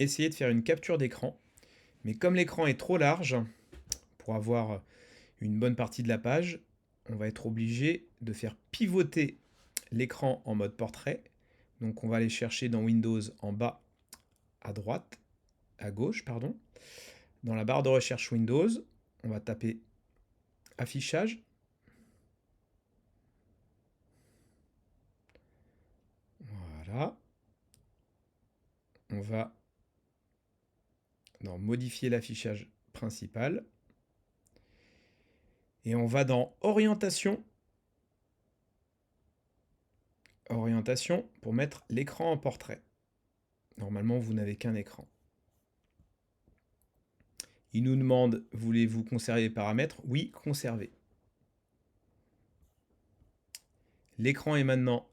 essayer de faire une capture d'écran. Mais comme l'écran est trop large, pour avoir une bonne partie de la page, on va être obligé de faire pivoter l'écran en mode portrait. Donc on va aller chercher dans Windows en bas à droite, à gauche, pardon. Dans la barre de recherche Windows, on va taper affichage. Voilà. On va dans modifier l'affichage principal. Et on va dans orientation. Orientation pour mettre l'écran en portrait. Normalement, vous n'avez qu'un écran. Il nous demande, voulez-vous conserver les paramètres? Oui, conserver. L'écran est maintenant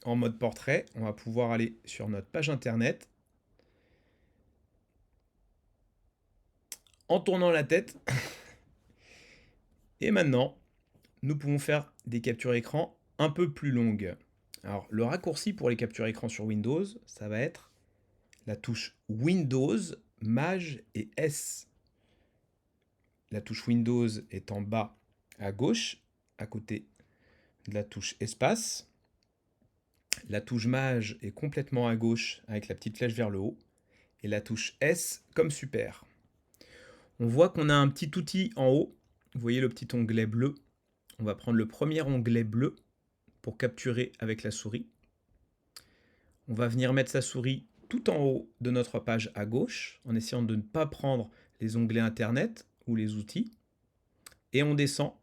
en mode portrait. On va pouvoir aller sur notre page internet. En tournant la tête. Et maintenant, nous pouvons faire des captures écran un peu plus longues. Alors, le raccourci pour les captures écran sur Windows, ça va être la touche Windows, Maj et S. La touche Windows est en bas à gauche, à côté de la touche espace. La touche Maj est complètement à gauche avec la petite flèche vers le haut. Et la touche S comme super. On voit qu'on a un petit outil en haut. Vous voyez le petit onglet bleu. On va prendre le premier onglet bleu pour capturer avec la souris. On va venir mettre sa souris tout en haut de notre page à gauche en essayant de ne pas prendre les onglets internet ou les outils. Et on descend.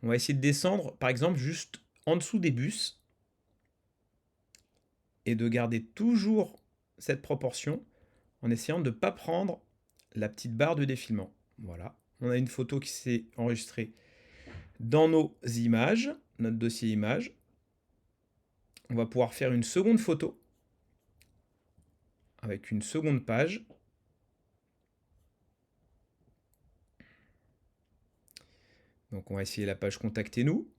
On va essayer de descendre par exemple juste en dessous des bus et de garder toujours cette proportion en essayant de ne pas prendre la petite barre de défilement. Voilà, on a une photo qui s'est enregistrée dans nos images, notre dossier images. On va pouvoir faire une seconde photo avec une seconde page. Donc on va essayer la page Contactez-nous.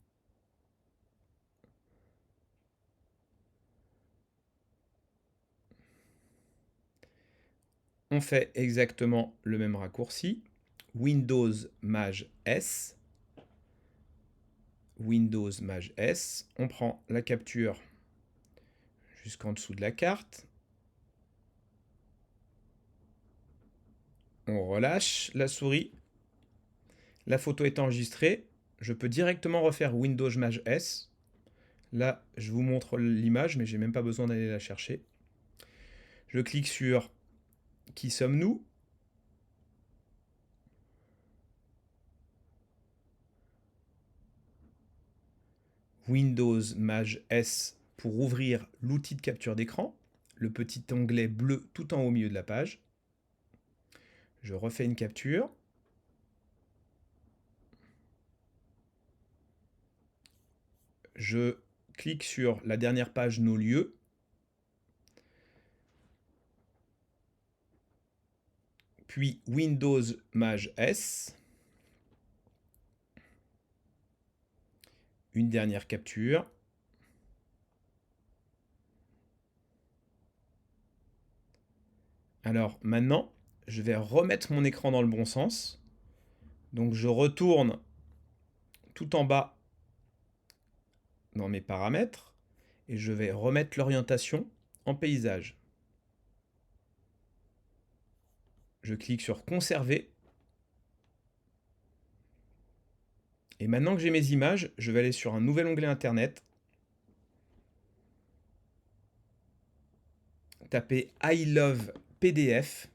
On fait exactement le même raccourci. Windows Maj S. Windows Maj S. On prend la capture jusqu'en dessous de la carte. On relâche la souris. La photo est enregistrée. Je peux directement refaire Windows Maj S. Là, je vous montre l'image, mais j'ai même pas besoin d'aller la chercher. Je clique sur Qui sommes-nous? Windows Maj S pour ouvrir l'outil de capture d'écran, le petit onglet bleu tout en haut au milieu de la page. Je refais une capture. Je clique sur la dernière page Nos lieux. Puis Windows Maj S. Une dernière capture. Alors maintenant, je vais remettre mon écran dans le bon sens. Donc je retourne tout en bas dans mes paramètres et je vais remettre l'orientation en paysage. Je clique sur Conserver. Et maintenant que j'ai mes images, je vais aller sur un nouvel onglet Internet. Taper I love PDF.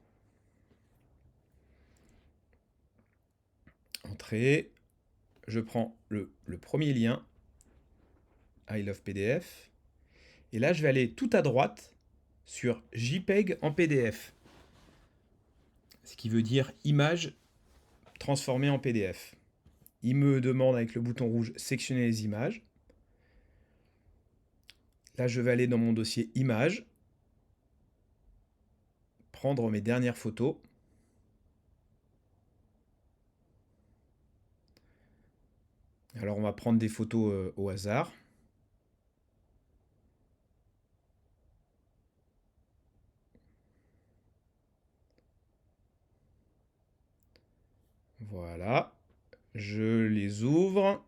Entrée. Je prends le premier lien. I love PDF. Et là, je vais aller tout à droite sur JPEG en PDF. Ce qui veut dire image transformée en PDF. Il me demande avec le bouton rouge sectionner les images. Là, je vais aller dans mon dossier images, prendre mes dernières photos. Alors, on va prendre des photos au hasard. Voilà, je les ouvre.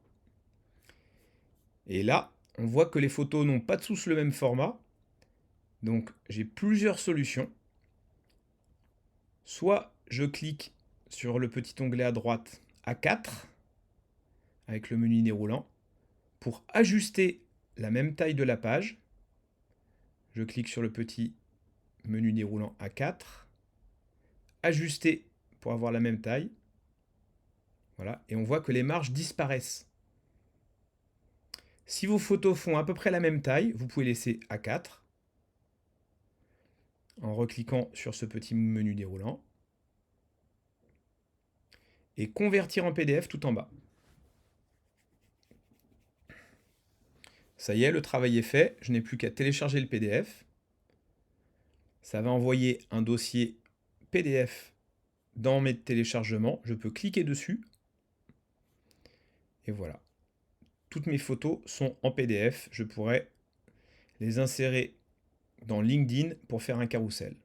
Et là, on voit que les photos n'ont pas tous le même format. Donc j'ai plusieurs solutions. Soit je clique sur le petit onglet à droite A4 avec le menu déroulant pour ajuster la même taille de la page. Je clique sur le petit menu déroulant A4, ajuster pour avoir la même taille. Voilà, et on voit que les marges disparaissent. Si vos photos font à peu près la même taille, vous pouvez laisser A4 en recliquant sur ce petit menu déroulant et convertir en PDF tout en bas. Ça y est, le travail est fait, je n'ai plus qu'à télécharger le PDF. Ça va envoyer un dossier PDF dans mes téléchargements. Je peux cliquer dessus. Et voilà. Toutes mes photos sont en PDF. Je pourrais les insérer dans LinkedIn pour faire un carrousel.